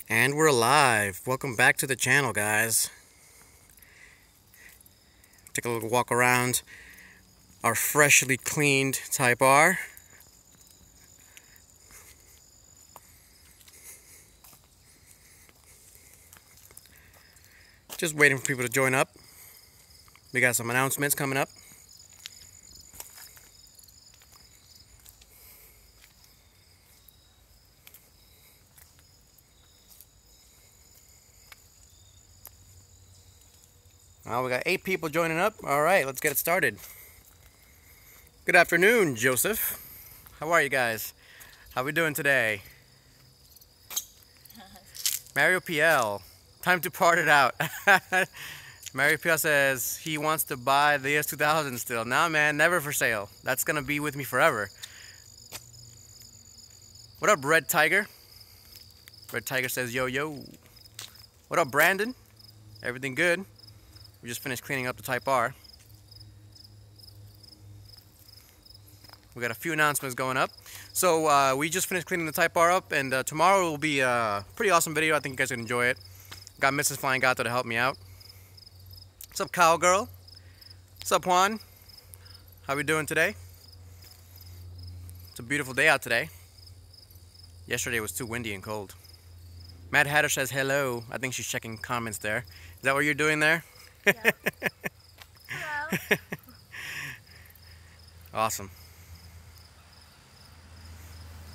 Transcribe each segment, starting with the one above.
And we're live. Welcome back to the channel, guys. Take a little walk around our freshly cleaned Type R. Just waiting for people to join up. We got some announcements coming up. Well, we got 8 people joining up. All right, let's get it started. Good afternoon, Joseph. How are you guys? How we doing today? Mario PL, time to part it out. Mario PL says he wants to buy the ES2000 still. Nah, man, never for sale. That's gonna be with me forever. What up, Red Tiger? Red Tiger says, yo, yo. What up, Brandon? Everything good? We just finished cleaning up the Type R. We got a few announcements going up. So we just finished cleaning the Type R up, and tomorrow will be a pretty awesome video. I think you guys will enjoy it. Got Mrs. Flying Gato to help me out. What's up, Cowgirl? What's up, Juan? How we doing today? It's a beautiful day out today. Yesterday was too windy and cold. Mad Hatter says hello. I think she's checking comments there. Is that what you're doing there? Yeah. Hello. Awesome.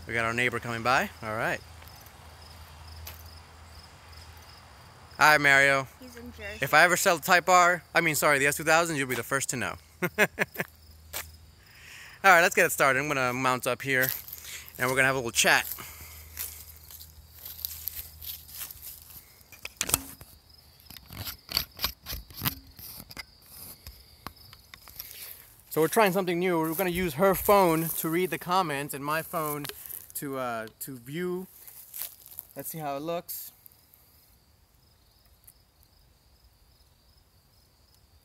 We got our neighbor coming by. All right. Hi, Mario. He's in Jersey. If I ever sell the Type R, the S2000, you'll be the first to know. All right, let's get it started. I'm gonna mount up here, and we're gonna have a little chat. So we're trying something new. We're going to use her phone to read the comments and my phone to view. Let's see how it looks.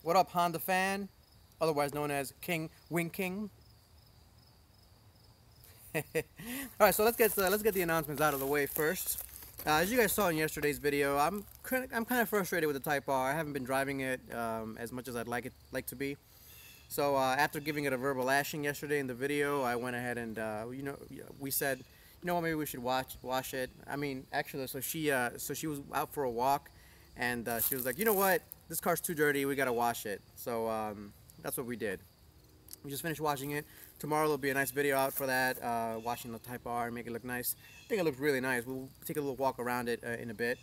What up, Honda fan? Otherwise known as King Wing King. All right, so let's get the announcements out of the way first. As you guys saw in yesterday's video, I'm kind of frustrated with the Type R. I haven't been driving it as much as I'd like to be. So after giving it a verbal lashing yesterday in the video, I went ahead and we said, you know what, maybe we should wash it. Actually, so she was out for a walk, and she was like, you know what, this car's too dirty, we gotta wash it. So that's what we did. We just finished washing it. Tomorrow there'll be a nice video out for that, washing the Type R, make it look nice. I think it looks really nice. We'll take a little walk around it in a bit.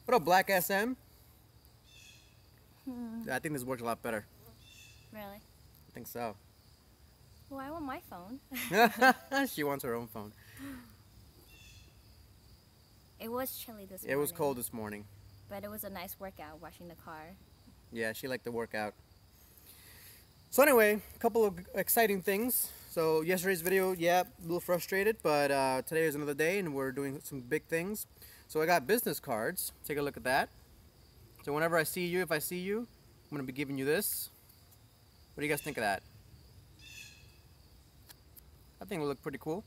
What up, Black SM? I think this works a lot better. Really? I think so. Well, I want my phone. She wants her own phone. It was chilly this morning. It was cold this morning. But it was a nice workout washing the car. Yeah, she liked the workout. So anyway, a couple of exciting things. So yesterday's video, yeah, a little frustrated, but today is another day and we're doing some big things. So I got business cards. Take a look at that. So whenever I see you, if I see you, I'm going to be giving you this. What do you guys think of that? I think it'll look pretty cool.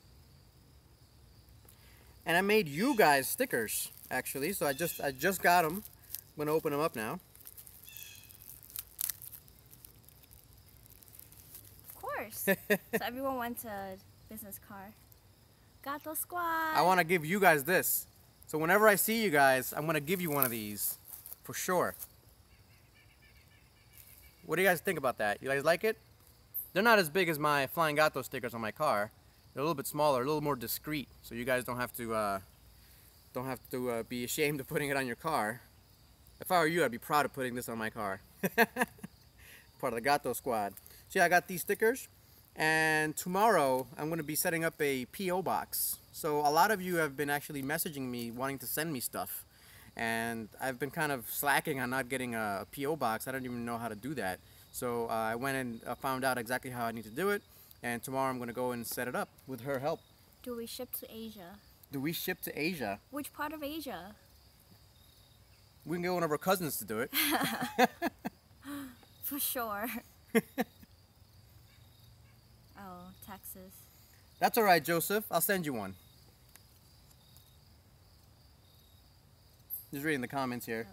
And I made you guys stickers, actually. So I just got them. I'm gonna open them up now. Of course. So everyone wants a business card. Gato Squad. I want to give you guys this. So whenever I see you guys, I'm gonna give you one of these, for sure. What do you guys think about that? You guys like it? They're not as big as my Flying Gato stickers on my car. They're a little bit smaller, a little more discreet, so you guys don't have to be ashamed of putting it on your car. If I were you, I'd be proud of putting this on my car. Part of the Gato Squad. So yeah, I got these stickers, and tomorrow I'm going to be setting up a P.O. box. So a lot of you have been actually messaging me wanting to send me stuff. And I've been kind of slacking on not getting a P.O. box. I don't even know how to do that. So I went and found out exactly how I need to do it. And tomorrow I'm going to go and set it up with her help. Do we ship to Asia? Do we ship to Asia? Which part of Asia? We can get one of our cousins to do it. For sure. Oh, Texas. That's all right, Joseph. I'll send you one. Just reading the comments here.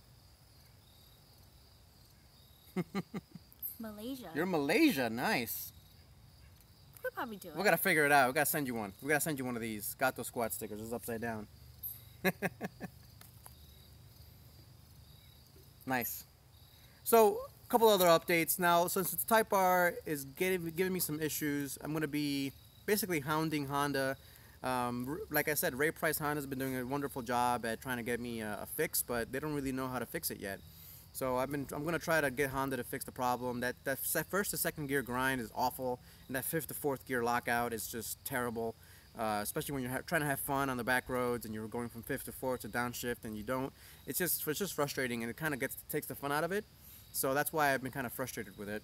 Malaysia. You're Malaysia. Nice. We'll probably do it. We gotta figure it out. We gotta send you one. We gotta send you one of these Gato Squad stickers. It's upside down. Nice. So, a couple other updates. Now, since the Type R is giving me some issues, I'm gonna be basically hounding Honda. Like I said, Ray Price Honda's been doing a wonderful job at trying to get me a fix, but they don't really know how to fix it yet. So I'm gonna try to get Honda to fix the problem. That first to second gear grind is awful, and that fifth to fourth gear lockout is just terrible. Especially when you're trying to have fun on the back roads and you're going from fifth to fourth to downshift and you don't. It's just frustrating, and it kind of takes the fun out of it. So that's why I've been kind of frustrated with it.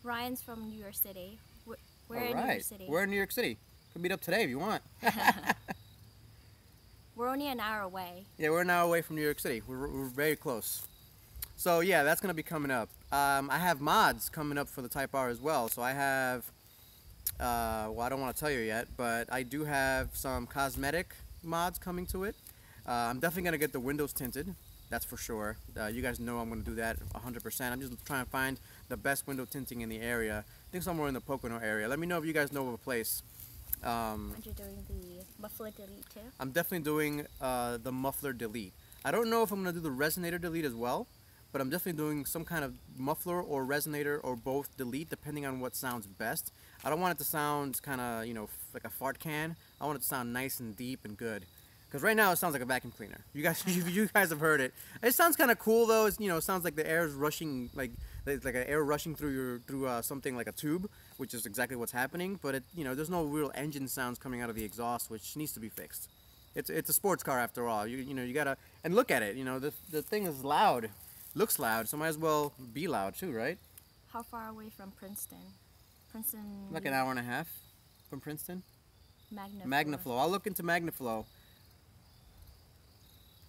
Ryan's from New York City. We're All in right. New York City. We're in New York City. Could meet up today if you want. We're only an hour away. Yeah, we're an hour away from New York City. We're very close. So yeah, that's gonna be coming up. I have mods coming up for the Type R as well. So I have, well, I don't want to tell you yet, but I do have some cosmetic mods coming to it. I'm definitely gonna get the windows tinted. That's for sure. You guys know I'm gonna do that 100%. I'm just trying to find the best window tinting in the area. I think somewhere in the Pocono area. Let me know if you guys know of a place. And you're doing the muffler delete too? I'm definitely doing the muffler delete. I don't know if I'm going to do the resonator delete as well, but I'm definitely doing some kind of muffler or resonator or both delete, depending on what sounds best. I don't want it to sound kind of, you know, like a fart can. I want it to sound nice and deep and good. Because right now it sounds like a vacuum cleaner. You guys, you guys have heard it. It sounds kind of cool though. It's, you know, it sounds like the air is rushing, like an air rushing through something like a tube, which is exactly what's happening. But it, you know, there's no real engine sounds coming out of the exhaust, which needs to be fixed. It's a sports car after all. You know, you gotta, and look at it. You know, the thing is loud, looks loud, so might as well be loud too, right? How far away from Princeton? Princeton. Like an hour and a half from Princeton. Magnaflow. Magnaflow. I'll look into Magnaflow.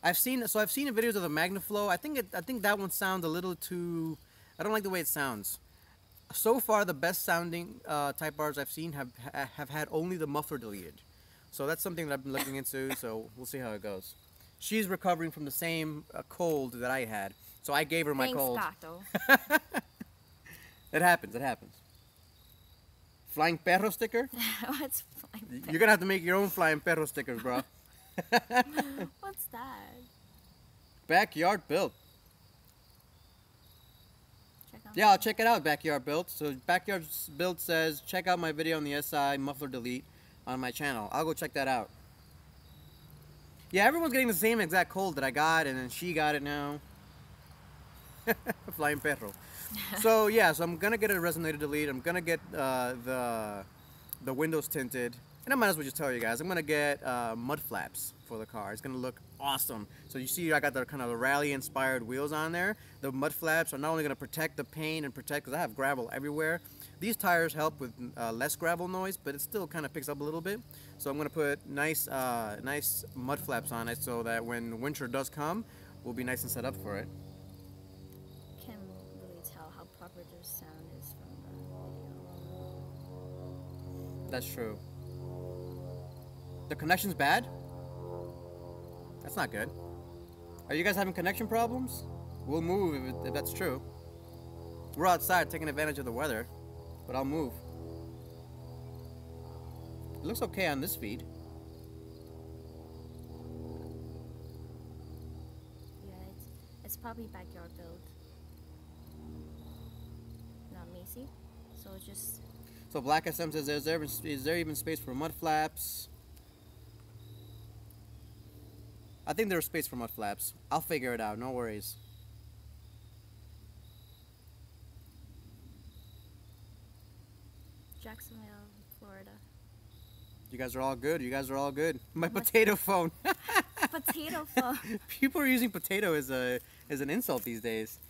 I've seen videos of the Magnaflow. I think that one sounds a little too. I don't like the way it sounds. So far, the best sounding Type Rs I've seen have had only the muffler deleted. So that's something that I've been looking into. So we'll see how it goes. She's recovering from the same cold that I had, so I gave her my cold. Gato. It happens. It happens. Flying perro sticker? What's flying perro? You're gonna have to make your own flying perro stickers, bro. What's that? Backyard built. Yeah, I'll check it out, Backyard Built. So Backyard Built says, check out my video on the SI muffler delete on my channel. I'll go check that out. Yeah, everyone's getting the same exact cold that I got, and then she got it now. Flying perro. So yeah, so I'm gonna get a resonator delete. I'm gonna get the windows tinted. And I might as well just tell you guys, I'm gonna get mud flaps for the car. It's gonna look awesome. So you see, I got the kind of the rally-inspired wheels on there. The mud flaps are not only gonna protect the paint and protect, because I have gravel everywhere. These tires help with less gravel noise, but it still kind of picks up a little bit. So I'm gonna put nice mud flaps on it, so that when winter does come, we'll be nice and set up for it. Can't really tell how proper the sound is from the video. That's true. The connection's bad? That's not good. Are you guys having connection problems? We'll move if that's true. We're outside taking advantage of the weather, but I'll move. It looks okay on this feed. Yeah, it's probably Backyard Build. Not Macy. So just. So Black SM says, is there even space for mud flaps? I think there's space for mud flaps. I'll figure it out, no worries. Jacksonville, Florida. You guys are all good. You guys are all good. My potato phone. Potato phone. People are using potato as an insult these days.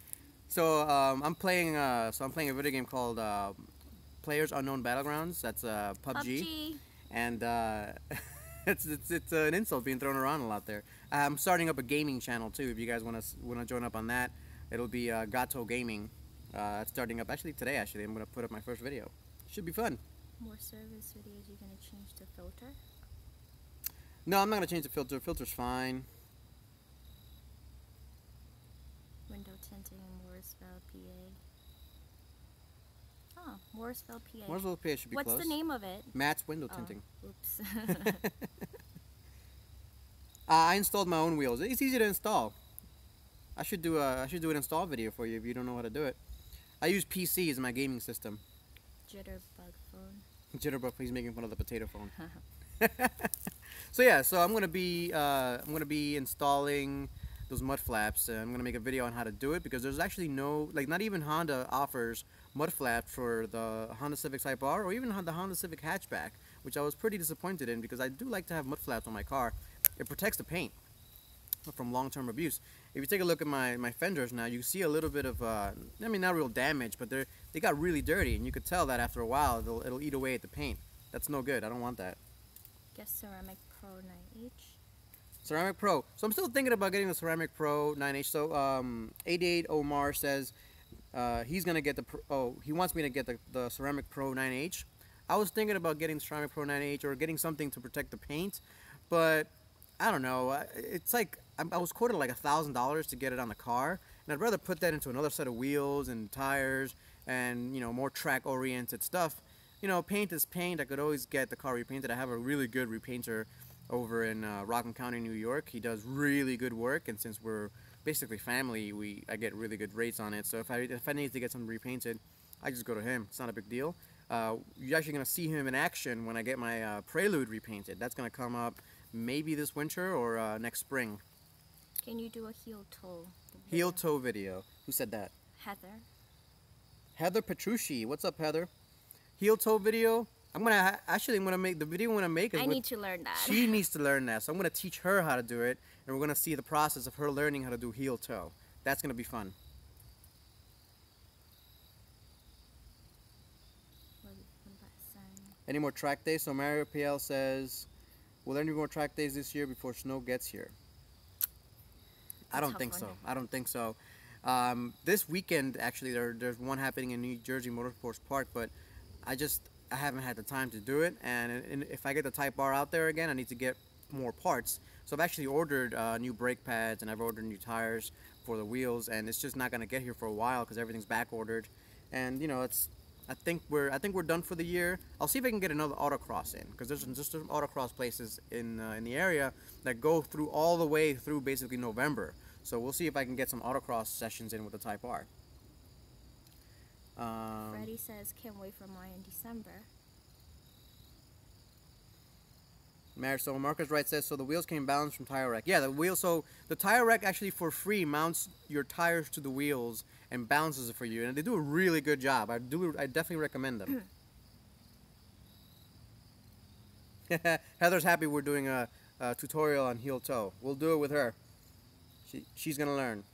So I'm playing a video game called Players Unknown Battlegrounds. That's PUBG. And it's an insult being thrown around a lot there. I'm starting up a gaming channel too. If you guys want to join up on that, it'll be Gato Gaming. It's starting up actually today. Actually, I'm gonna put up my first video. Should be fun. More service videos. You're gonna change the filter. No, I'm not gonna change the filter. Filter's fine. Window tinting in Morrisville, PA. Oh, Morrisville, PA. Morrisville, PA should be What's close. the name of it? Matt's window tinting. Oops. I installed my own wheels. It's easy to install. I should do an install video for you if you don't know how to do it. I use PC as my gaming system. Jitterbug phone. Jitterbug, he's making fun of the potato phone. So yeah, so I'm gonna be installing those mud flaps. I'm gonna make a video on how to do it because there's actually no, like, not even Honda offers mud flaps for the Honda Civic Type R or even the Honda Civic hatchback, which I was pretty disappointed in because I do like to have mud flaps on my car. It protects the paint from long-term abuse. If you take a look at my fenders now, you see a little bit of, I mean, not real damage, but they got really dirty, and you could tell that after a while it'll eat away at the paint. That's no good. I don't want that. Guess Ceramic Pro 9H. Ceramic Pro. So I'm still thinking about getting the Ceramic Pro 9H. So 88 Omar says he's gonna get he wants me to get the Ceramic Pro 9H. I was thinking about getting the Ceramic Pro 9H or getting something to protect the paint, but I don't know. It's like I was quoted like $1,000 to get it on the car, and I'd rather put that into another set of wheels and tires and, you know, more track-oriented stuff. You know, paint is paint. I could always get the car repainted. I have a really good repainter over in Rockland County, New York. He does really good work, and since we're basically family, I get really good rates on it. So if I need to get something repainted, I just go to him. It's not a big deal. You're actually gonna see him in action when I get my Prelude repainted. That's gonna come up maybe this winter or next spring. Can you do a heel toe? Heel toe video. Who said that? Heather. Heather Petrucci. What's up, Heather? Heel toe video. I'm gonna make the video. I'm gonna make. I need to learn that. She needs to learn that, so I'm gonna teach her how to do it, and we're gonna see the process of her learning how to do heel toe. That's gonna be fun. Any more track days? So Mario PL says, will there be more track days this year before snow gets here? I don't think so. I don't think so. This weekend, actually, there's one happening in New Jersey Motorsports Park, but I haven't had the time to do it, and if I get the Type R out there again, I need to get more parts. So I've actually ordered new brake pads, and I've ordered new tires for the wheels, and it's just not gonna get here for a while because everything's back ordered. And you know, I think we're done for the year. I'll see if I can get another autocross in, because there's just some autocross places in the area that go through all the way through basically November. So we'll see if I can get some autocross sessions in with the Type R. Freddie says, can't wait for mine in December. So Marcus Wright says, so the wheels came balanced from Tire Rack. Yeah, so the Tire Rack actually for free mounts your tires to the wheels and balances it for you, and they do a really good job. I definitely recommend them. Heather's happy we're doing a tutorial on heel toe. We'll do it with her. She's gonna learn.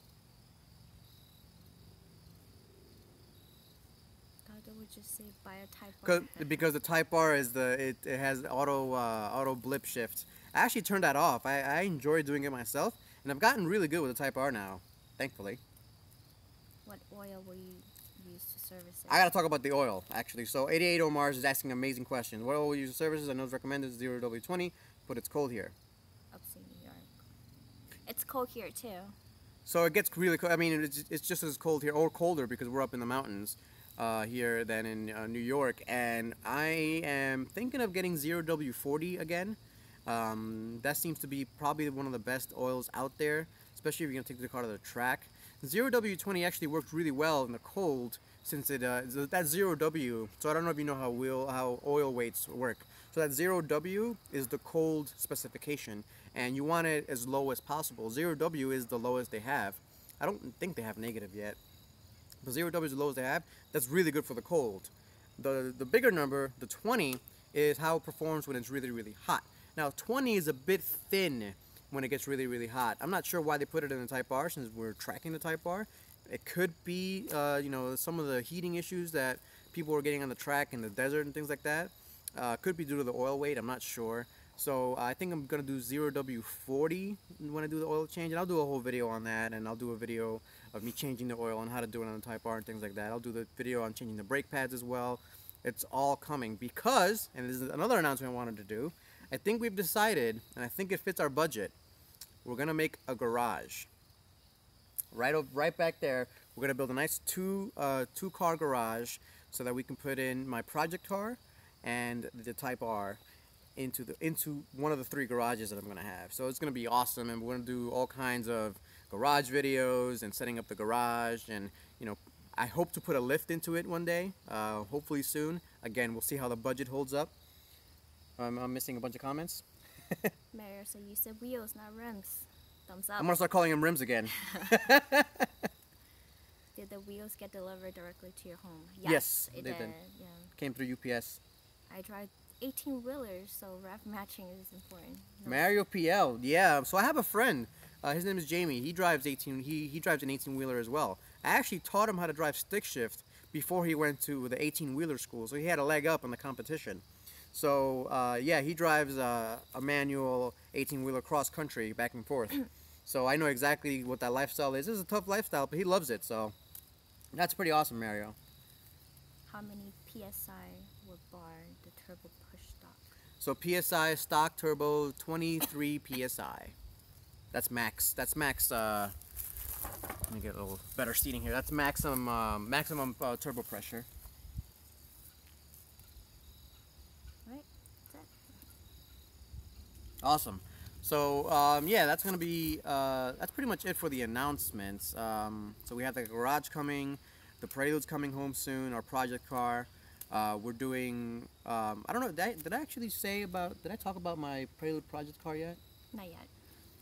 Would just say buy a Type R. Because the Type R is it has auto blip shift. I actually turned that off. I enjoy doing it myself, and I've gotten really good with the Type R now, thankfully. What oil will you use to service it? I gotta talk about the oil, actually. So 88 Omars is asking amazing questions. What oil will you use to service it? I know it's recommended 0W20, but it's cold here. Upstate New York. It's cold here too. So it gets really cold. I mean, it's just as cold here, or colder, because we're up in the mountains here than in New York. And I am thinking of getting 0W40 again. That seems to be probably one of the best oils out there, especially if you're gonna take the car to the track. 0W20 actually worked really well in the cold, since that's 0W. So I don't know if you know how oil weights work. So that 0W is the cold specification, and you want it as low as possible. 0W is the lowest they have. I don't think they have negative yet, but 0W is the lowest they have. That's really good for the cold. The bigger number, the 20, is how it performs when it's really, really hot. Now 20 is a bit thin when it gets really, really hot. I'm not sure why they put it in the Type R, since we're tracking the Type R. It could be, you know, some of the heating issues that people are getting on the track in the desert and things like that. Could be due to the oil weight, I'm not sure. So I think I'm going to do 0W40 when I do the oil change. And I'll do a whole video on that, and I'll do a video of me changing the oil and how to do it on the Type R and things like that. I'll do the video on changing the brake pads as well. It's all coming because, and this is another announcement I wanted to do, I think we've decided, and I think it fits our budget, we're going to make a garage. Right back there, we're going to build a nice two-car garage so that we can put in my project car and the Type R into one of the 3 garages that I'm going to have. So it's going to be awesome, and we're going to do all kinds of garage videos and setting up the garage, and I hope to put a lift into it one day, hopefully soon. Again, we'll see how the budget holds up. I'm missing a bunch of comments. Mario said you said wheels, not rims. Thumbs up. I'm gonna start calling them rims again. Did the wheels get delivered directly to your home? Yes, it they did. did. Yeah. Came through UPS. I drive 18-wheelers, so rev matching is important. Mario PL, yeah. So I have a friend. His name is Jamie. He drives 18. He drives an 18-wheeler as well. I actually taught him how to drive stick shift before he went to the 18-wheeler school, so he had a leg up in the competition. So yeah, he drives a manual 18-wheeler cross country back and forth. So I know exactly what that lifestyle is. It's a tough lifestyle, but he loves it. So that's pretty awesome, Mario. How many PSI would bar the turbo push stock? So PSI stock turbo 23 PSI. That's max. That's max. Let me get a little better seating here. That's maximum turbo pressure. Right. That's it. Awesome. So yeah, that's gonna be that's pretty much it for the announcements. So we have the garage coming, the Prelude's coming home soon, our project car. We're doing I don't know, did I actually say about, did I talk about my Prelude project car yet? Not yet.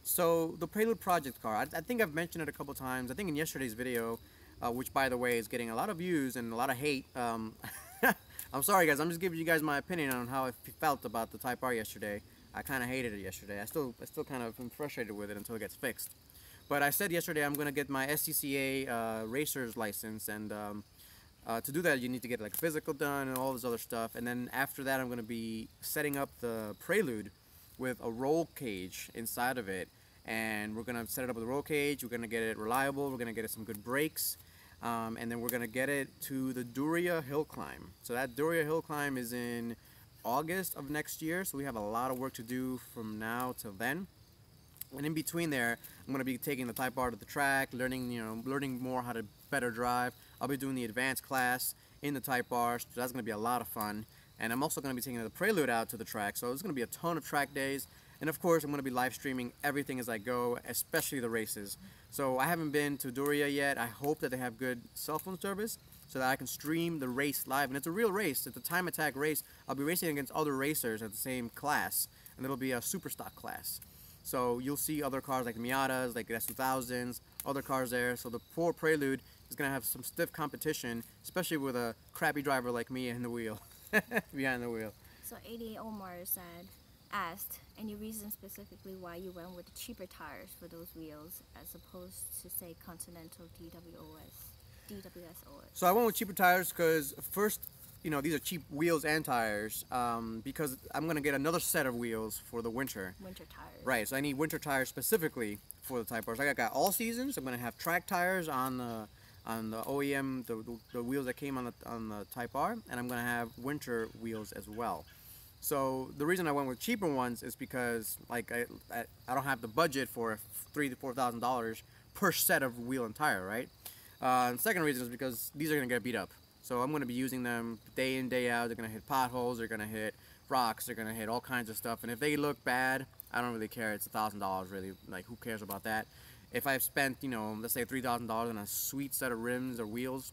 So the Prelude project car, I think I've mentioned it a couple times. I think in yesterday's video, which by the way is getting a lot of views and a lot of hate. I'm sorry guys, I'm just giving you guys my opinion on how I felt about the Type R yesterday. I kind of hated it yesterday. I still kind of am frustrated with it until it gets fixed. But I said yesterday I'm going to get my SCCA racer's license, and to do that you need to get like physical done and all this other stuff. And then after that I'm going to be setting up the Prelude with a roll cage inside of it. And we're going to set it up with a roll cage. We're going to get it reliable. We're going to get it some good brakes. And then we're going to get it to the Duria Hill Climb. So that Duria Hill Climb is in August of next year, so we have a lot of work to do from now till then. And in between there, I'm going to be taking the Type R to the track, learning more how to better drive. I'll be doing the advanced class in the Type R, so that's going to be a lot of fun. And I'm also going to be taking the Prelude out to the track, so there's going to be a ton of track days. And of course, I'm going to be live streaming everything as I go, especially the races. So I haven't been to Duria yet. I hope that they have good cell phone service, so that I can stream the race live. And it's a real race. It's a time attack race. I'll be racing against other racers at the same class, and it'll be a super stock class. So you'll see other cars like Miatas, like S2000s, other cars there. So the poor Prelude is going to have some stiff competition, especially with a crappy driver like me in the wheel, behind the wheel. So 88 Omar asked, any reason specifically why you went with the cheaper tires for those wheels as opposed to, say, Continental DWSOS? So I went with cheaper tires because first, these are cheap wheels and tires, because I'm going to get another set of wheels for the winter. Winter tires. Right, so I need winter tires specifically for the Type R. So I got all seasons. I'm going to have track tires on the OEM, the wheels that came on the Type R, and I'm going to have winter wheels as well. So the reason I went with cheaper ones is because like I don't have the budget for $3,000 to $4,000 per set of wheel and tire, right? And second reason is because these are going to get beat up. So I'm going to be using them day in, day out. They're going to hit potholes, they're going to hit rocks, they're going to hit all kinds of stuff. And if they look bad, I don't really care. It's $1,000 really. Like, who cares about that? If I've spent, let's say $3,000 on a sweet set of rims or wheels,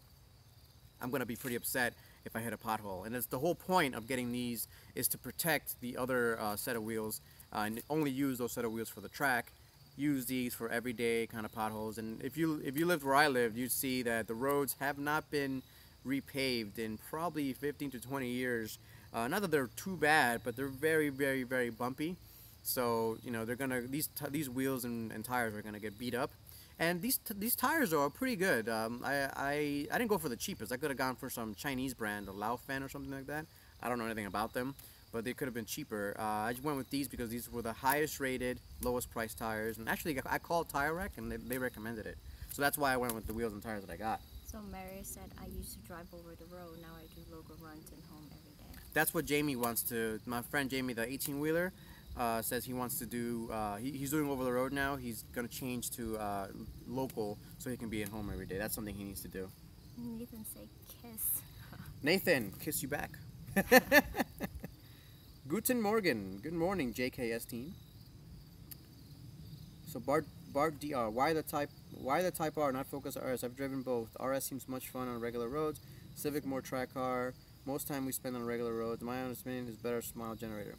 I'm going to be pretty upset if I hit a pothole. And it's the whole point of getting these is to protect the other set of wheels, and only use those set of wheels for the track. Use these for everyday kind of potholes. And if you lived where I lived, you'd see that the roads have not been repaved in probably 15 to 20 years. Not that they're too bad, but they're very, very, very bumpy. So they're gonna, these wheels and tires are gonna get beat up. And these tires are pretty good. I didn't go for the cheapest. I could have gone for some Chinese brand, a Laofan or something like that. I don't know anything about them, but they could have been cheaper. I just went with these because these were the highest rated, lowest price tires. And actually, I called Tire Rack and they recommended it. So that's why I went with the wheels and tires that I got. So Mary said, I used to drive over the road. Now I do local runs and home every day. That's what Jamie wants to. My friend Jamie, the 18-wheeler, says he wants to do. He's doing over the road now. He's gonna change to local so he can be at home every day. That's something he needs to do. Nathan say kiss. Nathan, kiss you back. Guten Morgen. Good morning, JKS team. So Bart DR, why the Type R, not Focus RS? I've driven both. RS seems much fun on regular roads. Civic more track car. Most time we spend on regular roads. My understanding is better smile generator.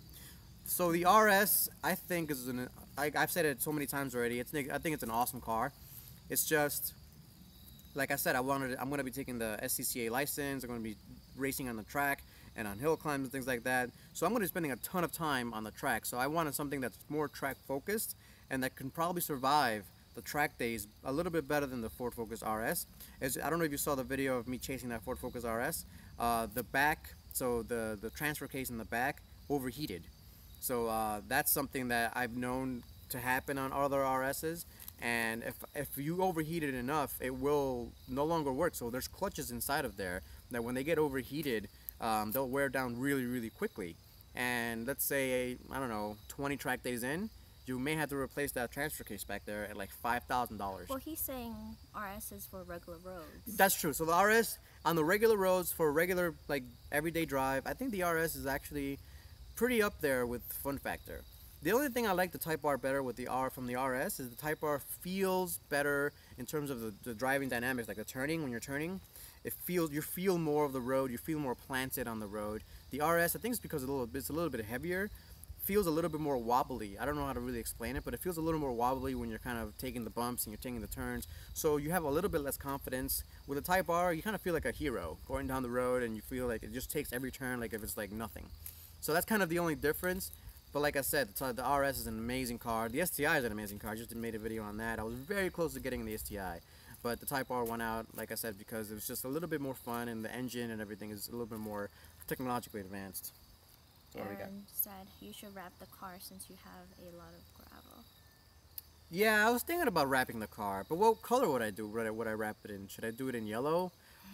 So the RS, I think is I've said it so many times already. I think it's an awesome car. It's just, like I said, I'm going to be taking the SCCA license. I'm going to be racing on the track and on hill climbs and things like that. So I'm going to be spending a ton of time on the track. So I wanted something that's more track focused and that can probably survive the track days a little bit better than the Ford Focus RS. I don't know if you saw the video of me chasing that Ford Focus RS. The back, so the transfer case in the back overheated. So that's something that I've known to happen on other RSs. And if you overheat it enough, it will no longer work. So there's clutches inside of there that when they get overheated, they'll wear down really, really quickly. And let's say, I don't know, 20 track days in, you may have to replace that transfer case back there at like $5,000. Well, he's saying RS is for regular roads. That's true. So the RS on the regular roads for a regular, like, everyday drive, I think the RS is actually pretty up there with fun factor. The only thing I like the Type R better with the from the RS is the Type R feels better in terms of the driving dynamics, like the turning. When you're turning, you feel more of the road. You feel more planted on the road. The RS, I think it's because it's a little bit heavier. Feels a little bit more wobbly. I don't know how to really explain it, but it feels a little more wobbly when you're kind of taking the bumps and you're taking the turns. So you have a little bit less confidence. With the Type R, you kind of feel like a hero going down the road, and you feel like it just takes every turn like if it's like nothing. So that's kind of the only difference. But like I said, the RS is an amazing car. The STI is an amazing car. I just made a video on that. I was very close to getting the STI. But the Type R went out, like I said, because it was just a little bit more fun, and the engine and everything is a little bit more technologically advanced. Aaron said you should wrap the car since you have a lot of gravel. Yeah, I was thinking about wrapping the car, but what color would I do? Would I wrap it in? Should I do it in yellow?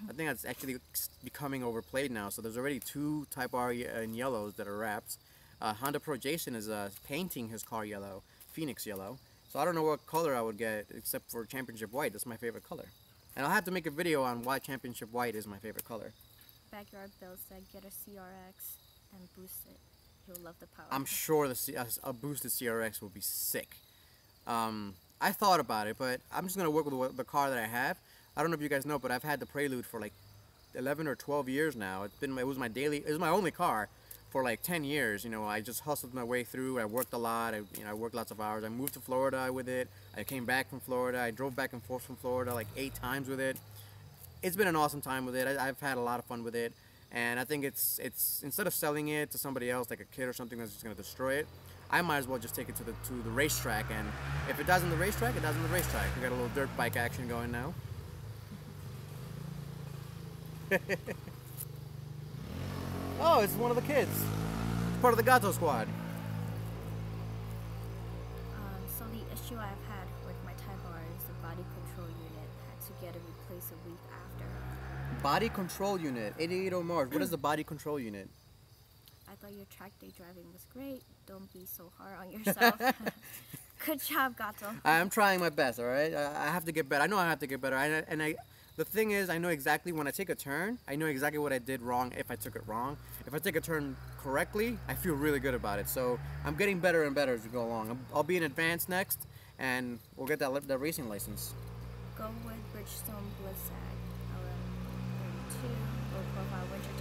I think that's actually becoming overplayed now. So there's already 2 Type R in yellows that are wrapped. Honda Pro Jason is painting his car yellow, Phoenix yellow. So I don't know what color I would get except for Championship White. That's my favorite color. And I'll have to make a video on why Championship White is my favorite color. Backyard Bill said get a CRX and boost it. You'll love the power. I'm sure a boosted CRX will be sick. I thought about it, but I'm just gonna work with the car that I have. I don't know if you guys know, but I've had the Prelude for like 11 or 12 years now. It was my only car for like 10 years. You know, I just hustled my way through. I worked a lot. I worked lots of hours. I moved to Florida with it. I came back from Florida. I drove back and forth from Florida like 8 times with it. It's been an awesome time with it. I've had a lot of fun with it. And I think it's instead of selling it to somebody else, like a kid or something that's just going to destroy it, I might as well just take it to the racetrack. And if it does in the racetrack, it does in the racetrack. We got a little dirt bike action going now. Oh, it's one of the kids. It's part of the Gato squad. So the issue I've had with my Type R is the body control unit. Had to get it replaced a week after. Body control unit, 88 Mars. What is the body control unit? I thought your track day driving was great. Don't be so hard on yourself. Good job, Gato. I'm trying my best, all right? I have to get better. I know I have to get better. The thing is, I know exactly when I take a turn, I know exactly what I did wrong if I took it wrong. If I take a turn correctly, I feel really good about it. So I'm getting better and better as we go along. I'll be in advance next, and we'll get that racing license. Go with Bridgestone Blizzag. LM32, low profile winter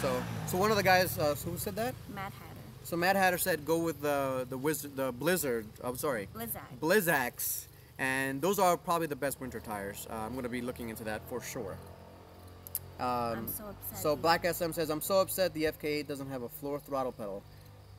tires. So one of the guys, who said that? Mad Hatter. So Mad Hatter said go with the Blizzard. I'm sorry. Blizzag. Blizzags. And those are probably the best winter tires. I'm going to be looking into that for sure. I'm so upset. So Black SM says, I'm so upset the FK8 doesn't have a floor throttle pedal.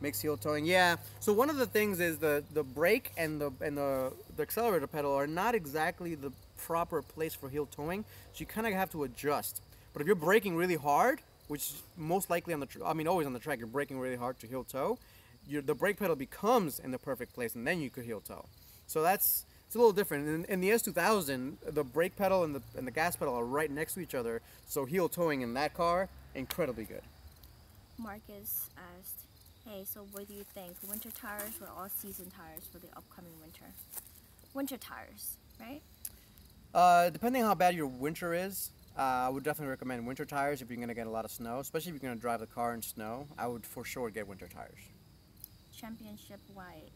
Makes heel towing. Yeah. So one of the things is the brake and the accelerator pedal are not exactly the proper place for heel towing. So you kind of have to adjust. But if you're braking really hard, which most likely always on the track, you're braking really hard to heel toe, the brake pedal becomes in the perfect place, and then you could heel toe. So that's it's a little different. In the S2000, the brake pedal and the gas pedal are right next to each other, so heel towing in that car, incredibly good. Marcus asked, hey, so what do you think? Winter tires or all-season tires for the upcoming winter? Winter tires, right? Depending on how bad your winter is, I would definitely recommend winter tires if you're going to get a lot of snow, especially if you're going to drive the car in snow. I would for sure get winter tires. Championship white.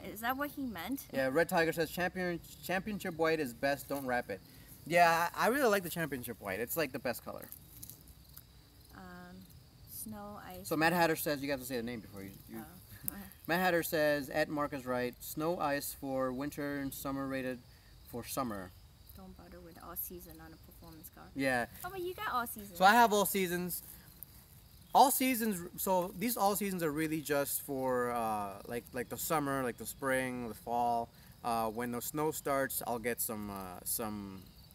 Is that what he meant? Yeah, Red Tiger says championship white is best, don't wrap it. Yeah, I really like the championship white. It's like the best color. Snow ice. So Matt Hatter says, you got to say the name before you. Oh. Matt Hatter says, at Mark is right, snow ice for winter and summer rated for summer. Don't bother with all season on a performance car. Yeah. Oh, but you got all season. So I have all seasons. All seasons. So these all seasons are really just for like the summer, like the spring, the fall. When the snow starts, I'll get some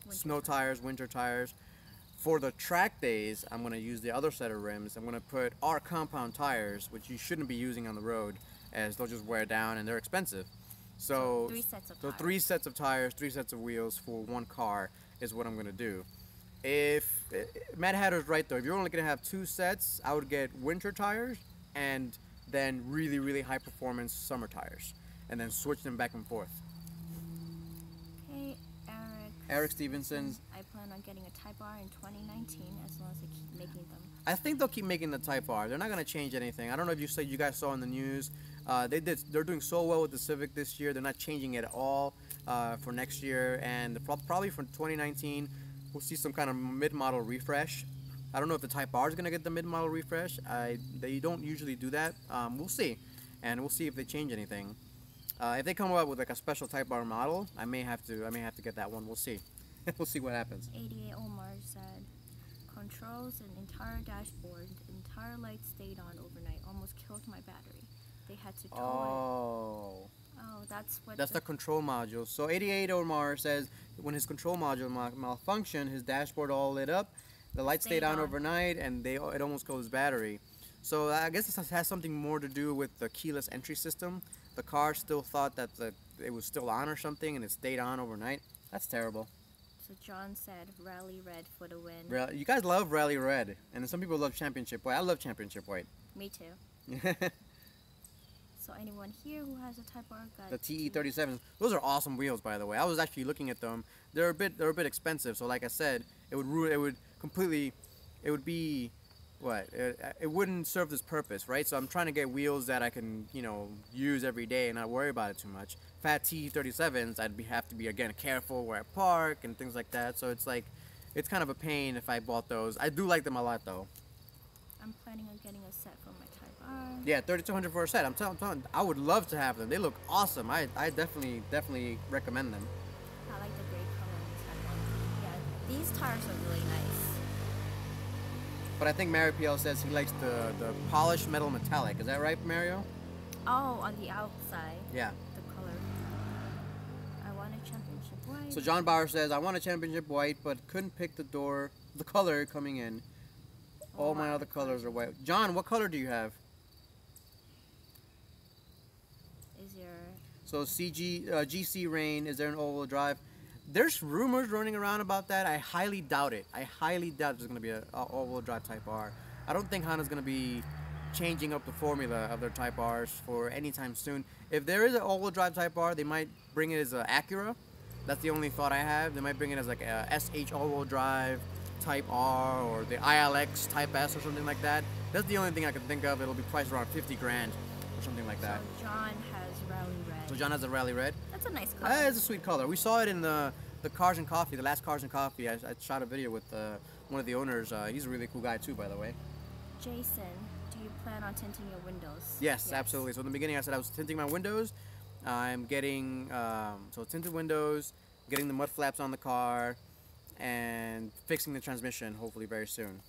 snow tires, winter tires. For the track days, I'm going to use the other set of rims. I'm going to put our compound tires, which you shouldn't be using on the road, as they'll just wear down and they're expensive. So 3 sets of so tires. 3 sets of tires, 3 sets of wheels for one car is what I'm going to do. If Matt Hatter's right though, if you're only going to have 2 sets, I would get winter tires and then really, really high performance summer tires, and then switch them back and forth. Okay, Eric Stevenson's. I plan on getting a Type R in 2019 as long as they keep making them. I think they'll keep making the Type R. They're not going to change anything. I don't know if you guys saw in the news. They're doing so well with the Civic this year. They're not changing it at all for next year, and probably for 2019 we'll see some kind of mid-model refresh. I don't know if the Type R is going to get the mid-model refresh. They don't usually do that. We'll see, and we'll see if they change anything. If they come up with like a special Type R model, I may have to get that one. We'll see. We'll see what happens. 88 Omar said, controls an entire dashboard, the entire light stayed on overnight, almost killed my battery. They had to tow it. Oh, that's what. That's the control module. So 88 Omar says when his control module malfunctioned, his dashboard all lit up, the light stayed on overnight, and it almost killed his battery. So I guess this has something more to do with the keyless entry system. The car still thought that it was still on or something, and it stayed on overnight. That's terrible. So John said, Rally Red for the win. You guys love Rally Red, and then some people love Championship White. I love Championship White. Me too. So anyone here who has a Type R got the TE37s. Those are awesome wheels, by the way. I was actually looking at them. They're a bit expensive. So like I said, it wouldn't serve this purpose, right? So I'm trying to get wheels that I can, use every day and not worry about it too much. Fat TE37s, I'd have to be again careful where I park and things like that. So it's kind of a pain if I bought those. I do like them a lot though. I'm planning on getting a set for my Type R. Yeah, 3,200 for a set. I'm telling. I would love to have them. They look awesome. I definitely recommend them. I like the gray color on the Type R. Yeah, these tires are really nice. But I think Mario PL says he likes the polished metal metallic. Is that right, Mario? Oh, on the outside. Yeah. The color. I want a championship white. So John Bauer says, I want a championship white, but couldn't pick the color coming in. All my other colors are white. John, what color do you have? Is your... So GC Rain, is there an all-wheel drive? There's rumors running around about that. I highly doubt it. I highly doubt there's going to be an all-wheel drive Type R. I don't think Honda's going to be changing up the formula of their Type Rs for any time soon. If there is an all-wheel drive Type R, they might bring it as an Acura. That's the only thought I have. They might bring it as like a SH all-wheel drive Type R or the ILX Type S or something like that. That's the only thing I can think of. It'll be priced around 50 grand or something like that. So John has Rally Red. So John has a Rally Red. That's a nice color. It's a sweet color. We saw it in the Cars and Coffee, the last Cars and Coffee. I shot a video with one of the owners. He's a really cool guy too, by the way. Jason, do you plan on tinting your windows? Yes, absolutely. So in the beginning I said I was tinting my windows. I'm getting tinted windows, getting the mud flaps on the car, and fixing the transmission hopefully very soon.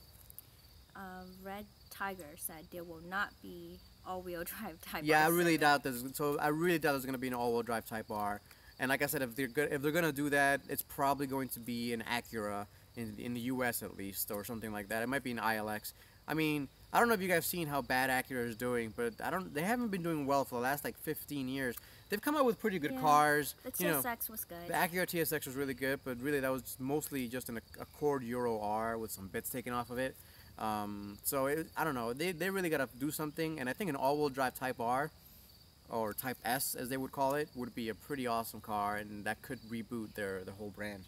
Red Tiger said there will not be all-wheel drive Type R. Yeah, I really doubt there's. So I really doubt there's going to be an all-wheel drive Type R. And like I said, if they're gonna do that, it's probably going to be an Acura in the U.S. at least, or something like that. It might be an ILX. I mean, I don't know if you guys seen how bad Acura is doing, but they haven't been doing well for the last like 15 years. They've come out with pretty good cars. The TSX was good. The Acura TSX was really good, but really that was mostly just an Accord Euro R with some bits taken off of it. So I don't know. They really gotta do something, and I think an all-wheel drive Type R or Type S, as they would call it, would be a pretty awesome car, and that could reboot their whole brand.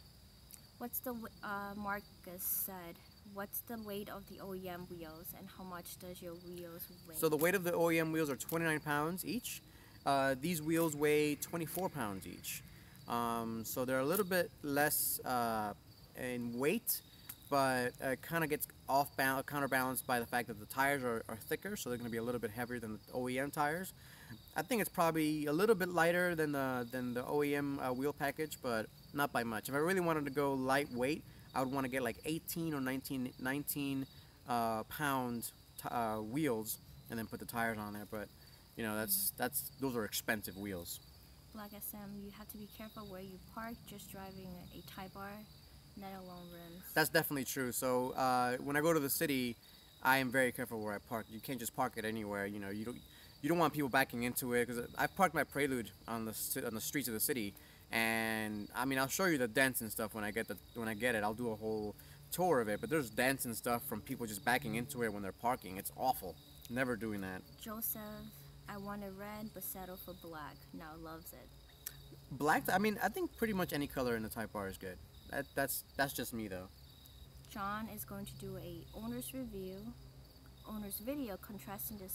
What's the Marcus said? What's the weight of the OEM wheels, and how much does your wheels weigh? So the weight of the OEM wheels are 29 pounds each. These wheels weigh 24 pounds each. So they're a little bit less in weight, but it kind of gets counterbalanced by the fact that the tires are thicker, so they're going to be a little bit heavier than the OEM tires. I think it's probably a little bit lighter than the OEM wheel package, but not by much. If I really wanted to go lightweight, I would want to get like 18 or 19 pound wheels and then put the tires on there. But you know, those are expensive wheels. Like SM, you have to be careful where you park. Just driving a Type R, let alone rims. That's definitely true. So when I go to the city, I am very careful where I park. You can't just park it anywhere. You know, you don't want people backing into it, because I've parked my Prelude on the streets of the city, and I mean, I'll show you the dents and stuff when I get it. I'll do a whole tour of it, but there's dents and stuff from people just backing into it when they're parking. It's awful. Never doing that. Joseph, I wanted red but settled for black. Now loves it. Black, I mean, I think pretty much any color in the Type R is good. That's just me though. John is going to do a owner's video contrasting the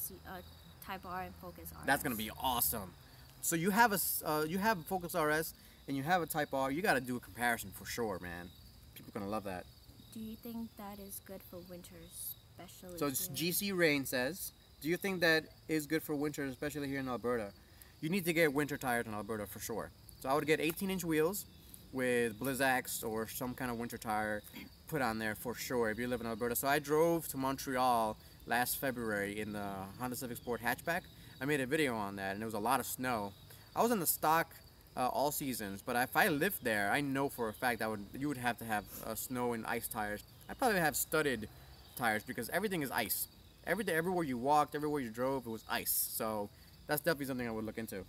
Type R and Focus RS. That's gonna be awesome. So you have a Focus RS and you have a Type R. You got to do a comparison for sure, man. People are gonna love that. Do you think that is good for winters, especially? So it's GC Rain says, do you think that is good for winters, especially here in Alberta? You need to get winter tires in Alberta for sure. So I would get 18-inch wheels with Blizzaks or some kind of winter tire put on there for sure if you live in Alberta. So I drove to Montreal last February in the Honda Civic Sport hatchback. I made a video on that, and there was a lot of snow. I was in the stock all seasons, but if I lived there, I know for a fact you would have to have snow and ice tires. I'd probably have studded tires because everything is ice. Everywhere you walked, everywhere you drove, it was ice. So that's definitely something I would look into.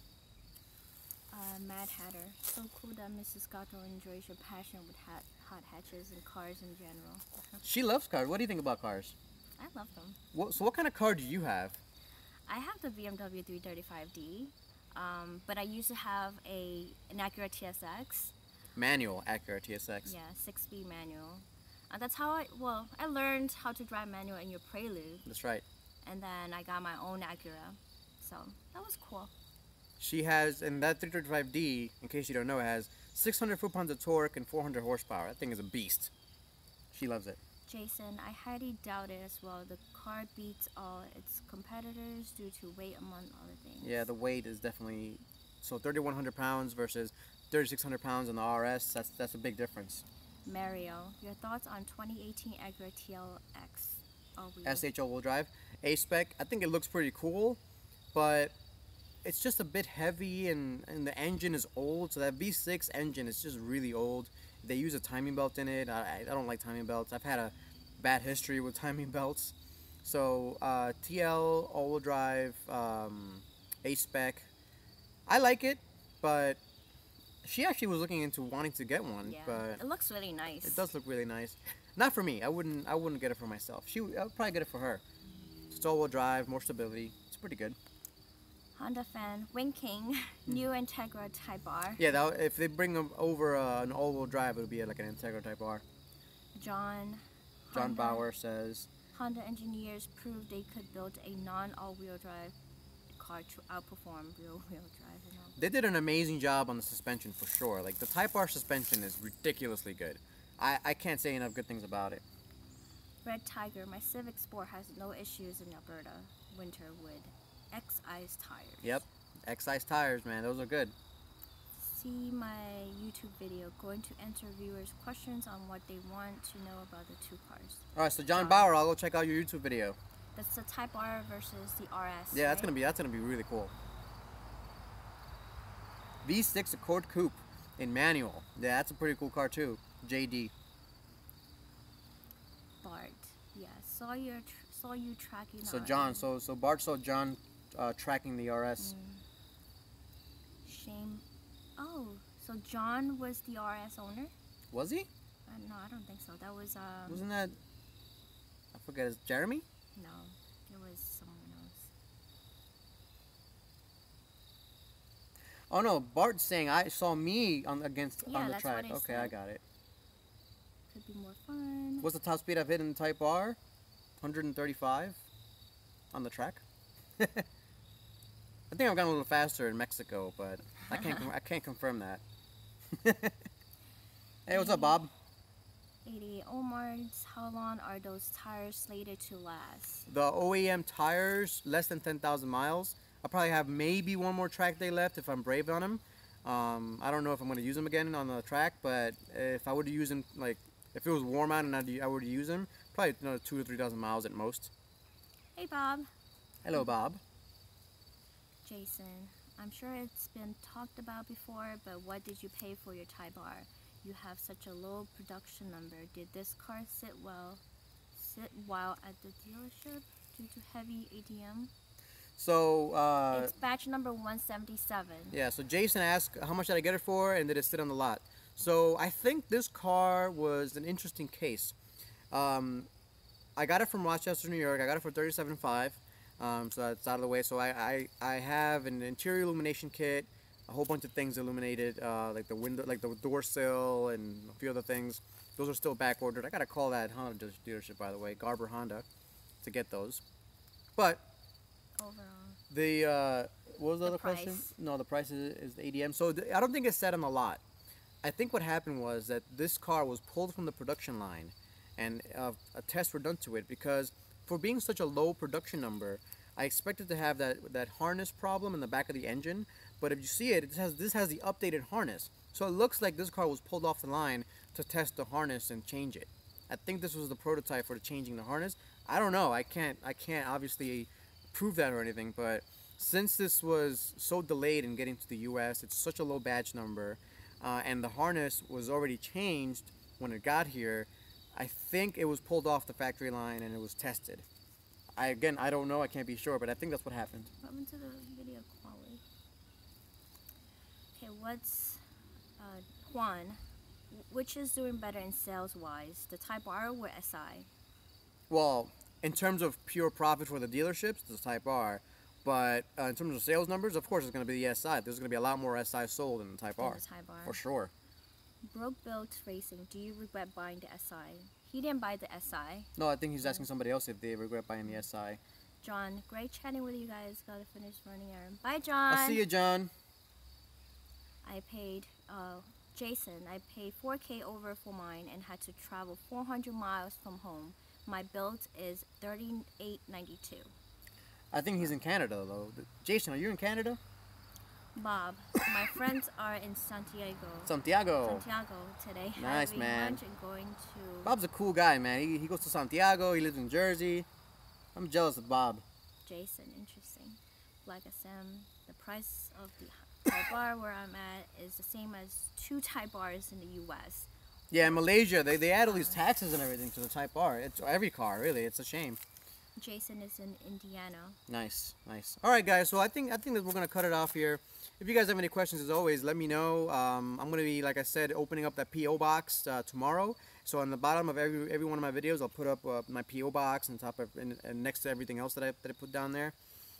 Mad Hatter. So cool that Mrs. Gatto enjoys your passion with hot hatches and cars in general. She loves cars. What do you think about cars? I love them. So what kind of car do you have? I have the BMW 335D, but I used to have an Acura TSX. Manual Acura TSX. Yeah, 6-speed manual. That's how I learned how to drive manual in your Prelude. That's right. And then I got my own Acura, so that was cool. She has, and that 335D, in case you don't know, it has 600 foot-pounds of torque and 400 horsepower. That thing is a beast. She loves it. Jason, I highly doubt it as well. The car beats all its competitors due to weight, among other things. Yeah, the weight is definitely, so 3,100 pounds versus 3,600 pounds on the RS. That's a big difference. Mario, your thoughts on 2018 Acura TLX all-wheel? SH all-wheel drive. A-spec, I think it looks pretty cool, but it's just a bit heavy, and the engine is old. So that V6 engine is just really old. They use a timing belt in it. I don't like timing belts. I've had a bad history with timing belts. So TL all-wheel drive, A-spec, I like it, but she actually was looking into wanting to get one. Yeah, but it looks really nice. it does look really nice. Not for me. I wouldn't get it for myself. I would probably get it for her. It's all-wheel drive, more stability. It's pretty good. Honda fan, winking, new Integra Type R. Yeah, if they bring them over an all-wheel drive, it would be like an Integra Type R. John Bauer says, Honda engineers proved they could build a non-all-wheel drive car to outperform rear-wheel drive. You know? They did an amazing job on the suspension for sure. Like the Type R suspension is ridiculously good. I can't say enough good things about it. Red Tiger, my Civic Sport has no issues in Alberta winter with X-Ice tires. Yep, X-Ice tires, man, those are good. See my YouTube video. Going to answer viewers' questions on what they want to know about the two cars. All right, so John Bauer, I'll go check out your YouTube video. That's the Type R versus the RS. Yeah, right? that's gonna be really cool. V6 Accord Coupe in manual. Yeah, that's a pretty cool car too. JD. Bart, yeah, saw you tracking. So John, so Bart saw John tracking the RS. Shame. Oh, so John was the RS owner? Was he? No, I don't think so. That was Wasn't that? I forget. Is Jeremy? No, it was someone else. Oh no, Bart's saying I saw me on the Yeah, track. what I Okay, said. I got it. Could be more fun. What's the top speed I've hit in Type R? 135 on the track. I think I've gone a little faster in Mexico, but I can't confirm that. Hey, what's up, Bob? 88 Omar's. How long are those tires slated to last? The OEM tires, less than 10,000 miles. I'll probably have maybe one more track day left if I'm brave on them. I don't know if I'm going to use them again on the track, but if I were to use them, like, if it was warm out and I were to use them, probably another 2,000 or 3,000 miles at most. Hey, Bob. Hello, Bob. Jason, I'm sure it's been talked about before, but what did you pay for your Type R? You have such a low production number. Did this car sit well at the dealership due to heavy ATM? So it's batch number 177. Yeah, so Jason asked how much did I get it for and did it sit on the lot. So I think this car was an interesting case. I got it from Rochester, New York. I got it for $37,500. So that's out of the way. So I have an interior illumination kit, a whole bunch of things illuminated, like the window, like the door sill, and a few other things. Those are still back ordered. I gotta call that Honda dealership, by the way, Garber Honda, to get those. But overall, the what was the other price. question? No, the price is the ADM. So I don't think it's set on the lot. I think what happened was that this car was pulled from the production line, and a test were done to it because for being such a low production number, I expected to have that harness problem in the back of the engine. But if you see it, this has the updated harness. So it looks like this car was pulled off the line to test the harness and change it. I think this was the prototype for changing the harness. I don't know. I can't obviously prove that or anything. But since this was so delayed in getting to the U.S., it's such a low batch number, and the harness was already changed when it got here. I think it was pulled off the factory line and it was tested. I don't know. I can't be sure, but I think that's what happened. What happened to the video quality? Okay, what's Juan? Which is doing better in sales-wise, the Type R or SI? Well, in terms of pure profit for the dealerships, the Type R. But in terms of sales numbers, of course, it's going to be the SI. There's going to be a lot more SI sold in the Type R. For sure. Broke Built Racing, do you regret buying the SI? He didn't buy the SI. No, I think he's asking somebody else if they regret buying the SI. John, great chatting with you guys. Gotta finish running errand. Bye, John. I'll see you, John. I paid, Jason, I paid $4,000 over for mine and had to travel 400 miles from home. My bill is $38.92. I think he's in Canada, though. Jason, are you in Canada? Bob, my friends are in Santiago today. Nice, having man. Lunch and going to... Bob's a cool guy, man. He goes to Santiago. He lives in Jersey. I'm jealous of Bob. Jason, interesting. Black SM, the price of the Type R where I'm at is the same as 2 Type Rs in the U.S. Yeah, in Malaysia, they add all these taxes and everything to the Type R. It's every car, really. It's a shame. Jason is in Indiana. Nice, nice. All right, guys. So I think that we're gonna cut it off here. If you guys have any questions, as always, let me know. I'm gonna be, like I said, opening up that PO box tomorrow. So on the bottom of every one of my videos, I'll put up my PO box and and next to everything else that I put down there.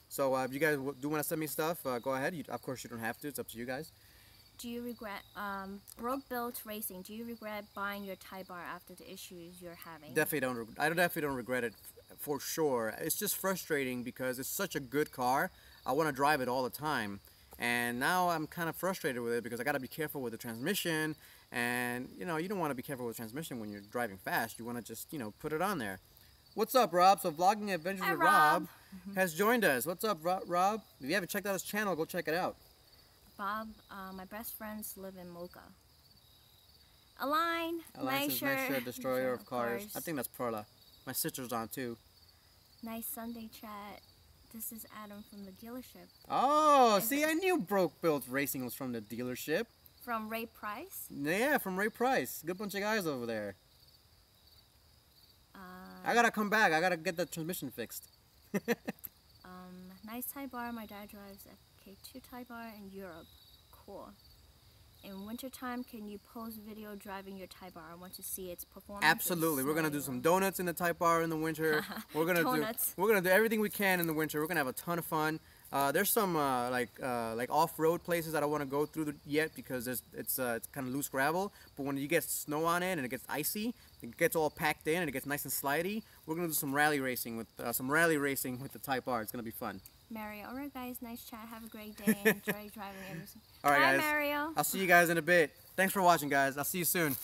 So if you guys do want to send me stuff, go ahead. Of course, you don't have to. It's up to you guys. Do you regret, Broke Built Racing, do you regret buying your Type R after the issues you're having? Definitely don't. I definitely don't regret it, for sure. It's just frustrating because it's such a good car. I want to drive it all the time. And now I'm kind of frustrated with it because I got to be careful with the transmission. And, you know, you don't want to be careful with transmission when you're driving fast. You want to just, you know, put it on there. What's up, Rob? So Vlogging Adventures with Rob has joined us. What's up, Rob? If you haven't checked out his channel, go check it out. Bob, my best friends live in Mocha. Align, nice shirt, destroyer of cars. I think that's Perla. My sister's on too. Nice Sunday chat. This is Adam from the dealership. Oh, see, I knew Broke Built Racing was from the dealership. From Ray Price? Yeah, from Ray Price. Good bunch of guys over there. I gotta come back. I gotta get the transmission fixed. Nice Type R. My dad drives a K2 Type R in Europe. Cool. In wintertime, can you post video driving your Type R? I want to see its performance. Absolutely. We're gonna do some donuts in the Type R in the winter. We're gonna do everything we can in the winter. We're gonna have a ton of fun. There's some like off-road places I don't want to go through yet because it's kind of loose gravel. But when you get snow on it and it gets icy, it gets all packed in and it gets nice and slidey. We're gonna do some rally racing with the Type R. It's gonna be fun. Mario, alright guys, nice chat. Have a great day. Enjoy driving everything. Alright guys. Bye, Mario. I'll see you guys in a bit. Thanks for watching, guys. I'll see you soon.